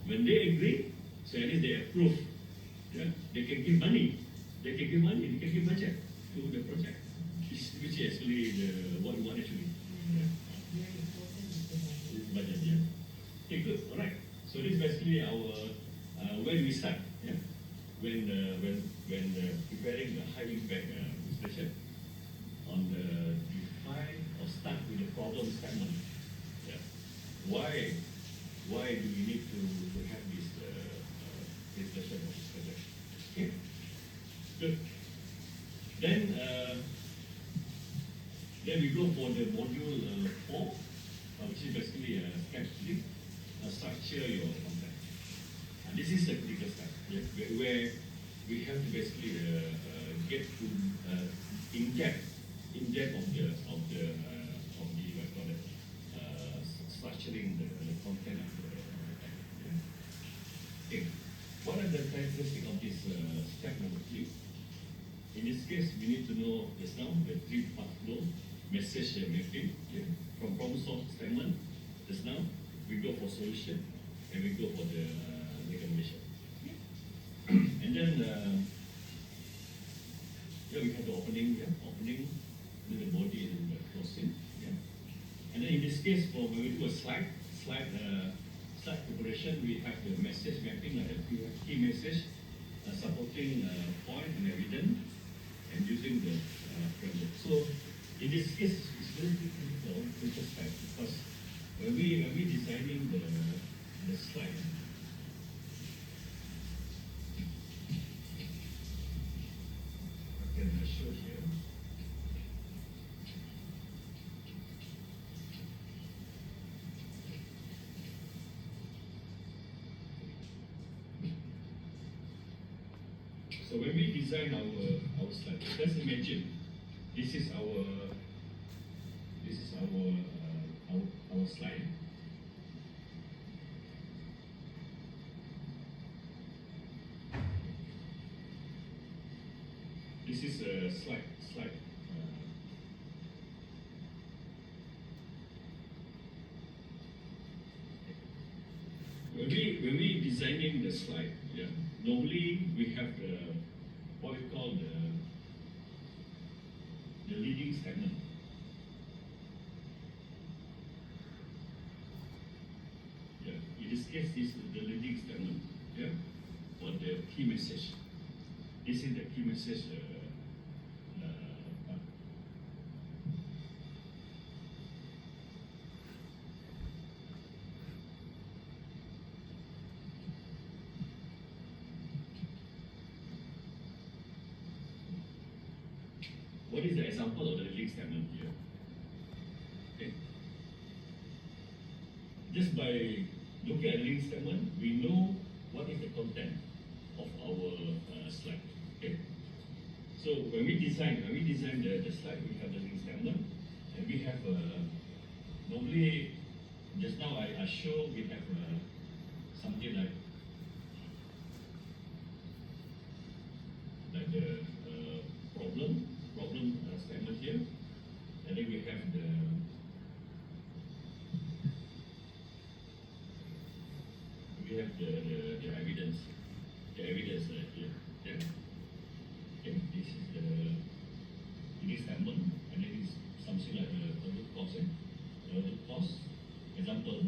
When they agree, so at least they approve. Yeah, they can give money. They can give money. They can give budget to the project, which is actually what we want actually. Yeah. Budget, yeah. Okay, good. All right. So this is basically our where do we start? Yeah. When preparing a high impact installation on the define or start with the problem statement. Yeah. Why do we need to have this installation of this project? Okay. Good. Then we go for the module 4, which is basically step 3, structure your content. And this is the critical step, yeah, where we have to basically get to in depth of the structuring the content of the yeah. Okay. What are the characteristics of this step number 3? In this case, we need to know just now the 3-part flow, message mapping, yeah, from problem solved statement. Just now, we go for solution and we go for the recommendation. And then we have the opening, then the body and the closing. Yeah. And then in this case, for when we do a slide preparation, we have the message mapping, like the key message, supporting point and evidence, and using the framework. So in this case, it's very critical to step because when we designing the slide, I can show here. So when we design our slide, let's imagine this is our slide. This is a slide. When we designing the slide, yeah, normally we have what we call the leading statement. Yeah, in this case, this is the leading statement. Yeah, or the key message. This is the key message. What is the example of the leading statement here? Okay. Just by looking at the leading statement, we know what is the content of our slide. Okay. So when we design the slide, we have the leading statement, and we have normally just now I show we have something like the problem statement here, and then we have the evidence. The evidence here. Yeah. Okay. This is the statement, and then it's something like the root cause. The root cause example.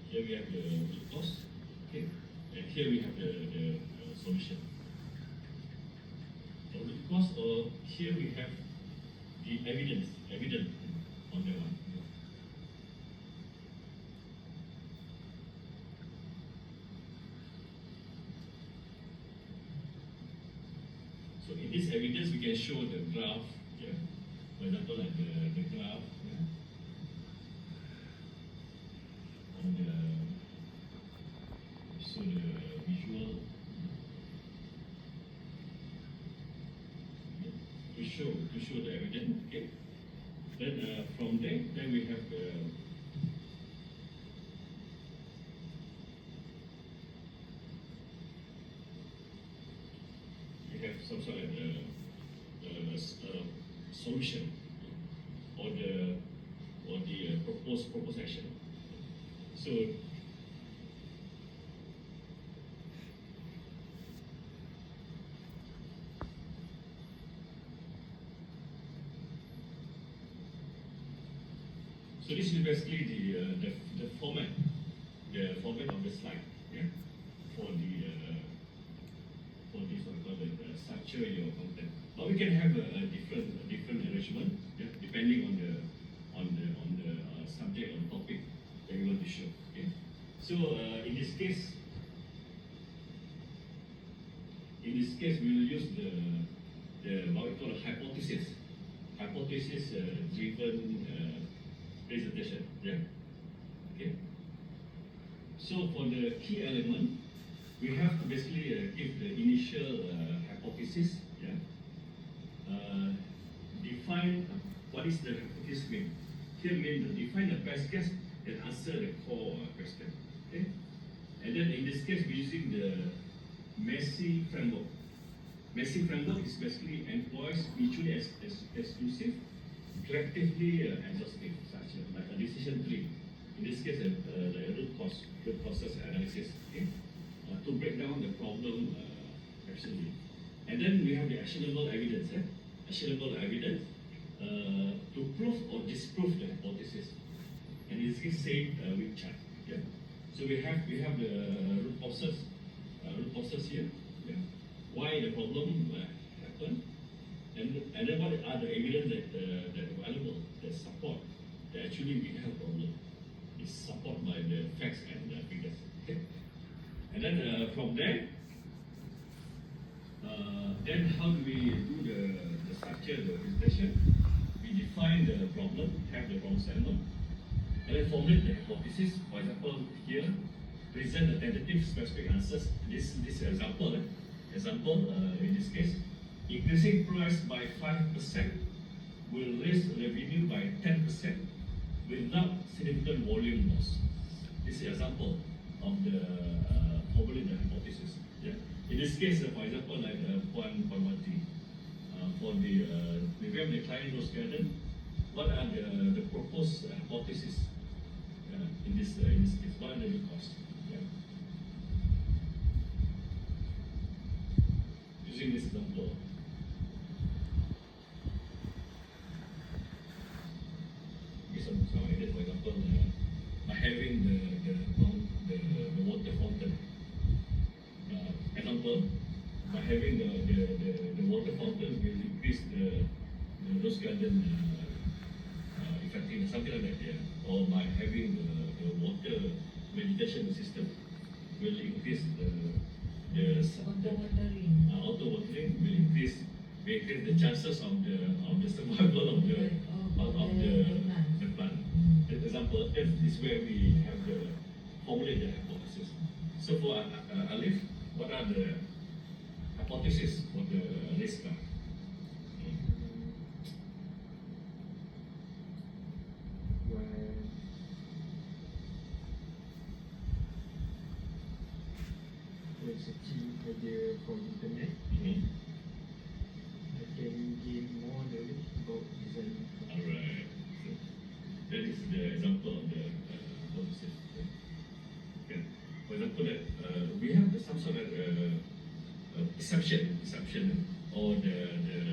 Here we have the root cause. Okay. And here we have the solution. The root cause, or here we have the evidence on the one. So in this evidence, we can show the graph. Yeah. For example, like the graph. Yeah. On the so the visual to show the evidence. Okay. Then from there, then we have the some sort of solution or propose action. So this is basically the format of the slide, yeah, for this what we call the structure your content. But we can have a different arrangement, yeah, depending on the subject or topic that we want to show. Okay, so in this case, we will use the what we call a hypothesis driven presentation. Yeah. Okay. So for the key element, we have to basically give the initial hypothesis. Yeah. Define what is the hypothesis mean. Here mean define the best guess and answer the core question. Okay. And then in this case, we're using the Massey framework. Massey framework is basically employs mutually exclusive, collectively exhaustive, such like a decision tree. In this case, the root causes analysis, okay? To break down the problem actually. And then we have the actionable evidence. Actionable evidence to prove or disprove the hypothesis. And in this case, say with chart. Yeah. So we have the root causes here. Yeah. Why the problem happened, and then what are the evidence that available that support that actually we have problem. Is supported by the facts and figures. Okay. And then from there, then how do we do the structure, the presentation? We define the problem, have the problem statement, and then formulate the hypothesis. For example, here, present the tentative specific answers. This example, in this case, increasing price by 5% will raise revenue by 10% without significant volume loss. This is an example of the formulate the hypothesis. Yeah. In this case, for example, like Puan Parwati, for the revamp the client rose garden, what are the proposed hypothesis in this case? What are the root cause? Yeah. Using this example. Some idea, for example, by having the water fountain. Example, by having the water fountain will increase the rose garden effectiveness, something like that, yeah. Or by having the water vegetation system will increase auto watering will increase the chances of the survival of the plant. For example, that is where we have the formulate the hypothesis. So for Alif, what are the hypotheses for the risk? Searching idea from internet, I can gain more knowledge about design. Alright, so that is the example of the hypothesis. Okay. For example, that we have some sort of perception, or the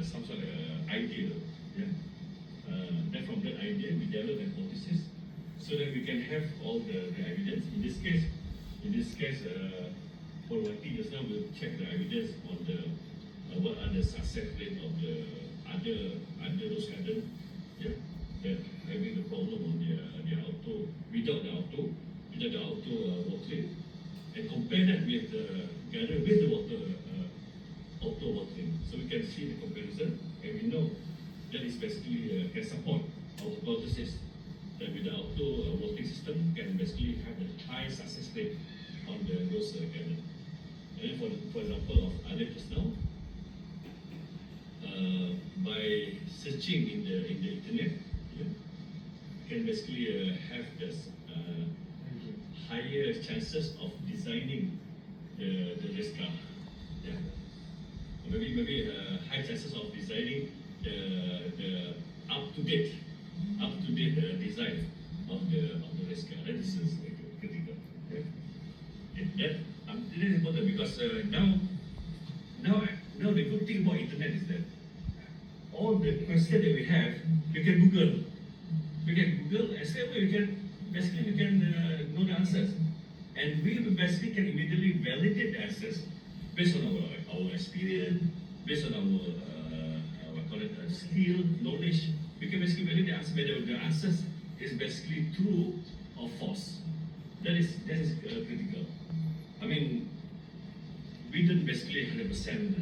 some sort of idea. Yeah. Then from that idea, we develop the hypothesis so that we can have all the evidence. In this case, for Wati just now, we'll check the evidence on the what are the success rate of the other rose garden, yeah, that having the problem on their auto without the auto watering, and compare that with the garden with the auto watering, so we can see the comparison, and we know that is basically can support our hypothesis that with the auto watering system can basically have a high success rate on the rose garden. And then for example of Alif just now, by searching in the internet, yeah, can basically have this higher chances of designing the race car. Yeah. Maybe high chances of designing the up to date design of the risk. That is critical. Yeah. That is important because now the good thing about internet is that all the questions that we have, you can Google. We can Google and say, well, we can know the answers, and we basically can immediately validate the answers based on our experience, based on our skill, knowledge. We can basically validate the answer whether the answers is basically true or false. That is critical. I mean, we don't basically 100%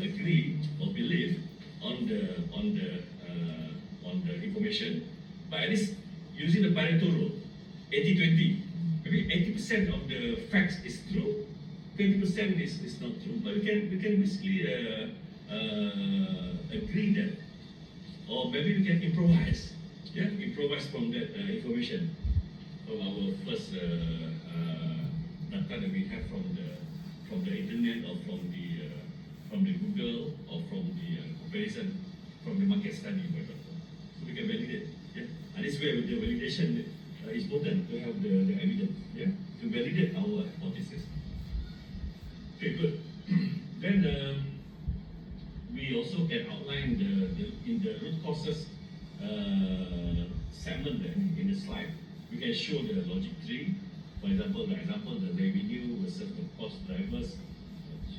agree or believe on the information, but at least using the Pareto rule, 80-20, maybe 80% of the facts is true, 20% is not true, but we can basically agree that, or maybe we can improvise, improvise from that information, from our first data that we have from the internet or from the Google or from the comparison from the market study, for example. So we can validate, and this way the validation is important to have the evidence, to validate our hypothesis. Okay, good. Then we also can outline in the root causes segment there in the slide. We can show the logic tree. For example, the revenue versus the cost drivers,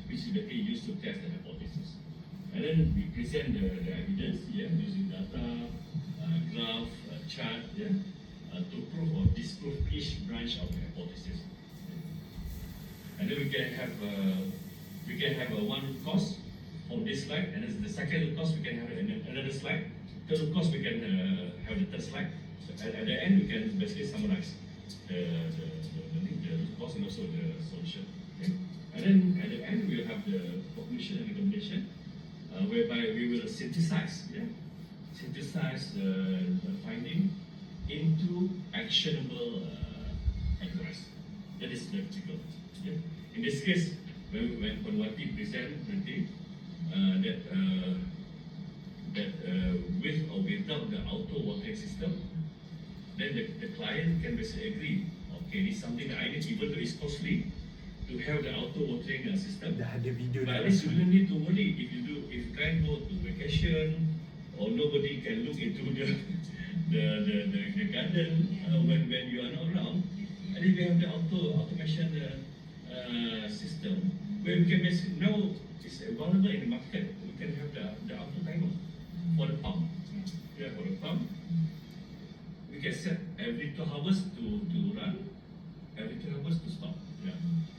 which is basically used to test the hypothesis. And then we present the evidence, using data, graph, chart, to prove or disprove each branch of the hypothesis. And then we can have one root cause from this slide, and then the second root cause we can have another slide. Third root cause we can have the third slide. So at the end we can basically summarize the root cause and also the solution. Okay? And then at the end we will have the conclusion and recommendation, whereby we will synthesize the finding into actionable advice. That is practical. In this case, when Panwati present nanti that with or without the auto watering system, then the client can basically agree, okay, this is something that I need, even though it's costly to have the auto watering system. But at least you don't need to worry if you can't go to vacation or nobody can look into the garden when you are not around. At least we have the automation system where we can basically, now it's available in the market. We can have the auto timer for the pump. For the pump, we can set every 2 hours to run, every 2 hours to stop.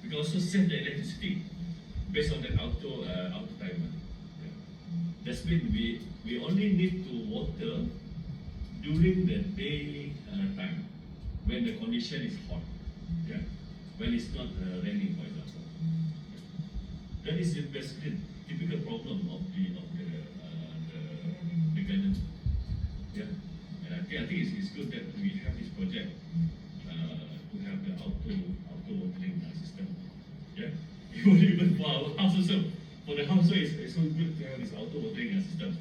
We can also save the electricity based on that auto timer. That's mean we only need to water during the day time when the condition is hot. When it's not raining, for example. That is basically the typical problem of the garden. And I think it's good that we have this project to have the auto watering system. Even for our house also. For the house, it's so good to have this auto watering system.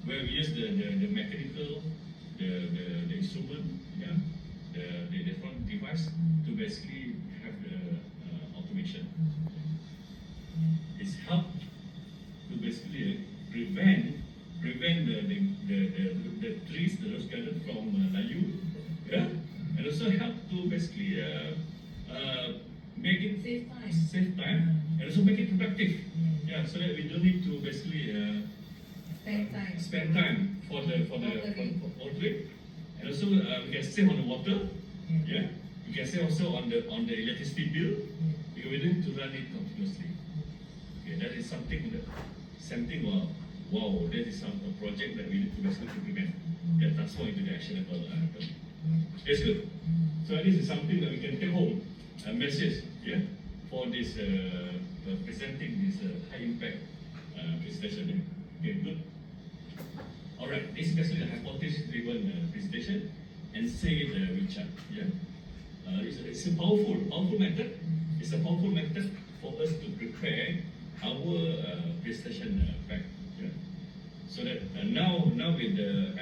Where we use the mechanical, the instrument, the electronic device to basically have the automation. It's helped to basically prevent the trees, the rose garden from layu, and also help to basically make it save time, and also make it productive. So that we don't need to basically spend time for watering, and also we can save on the water. We can save also on the electricity bill because we don't need to run it continuously. That is something that wow, that is a project that we need to basically implement that transform into the actionable item. That's good. So this is something that we can take home a message, for this presenting this high impact presentation. Okay, good. All right, this is basically the hypothesis-driven presentation, and say it with chat. It's a powerful method. It's a powerful method for us to prepare our presentation back. So that now with the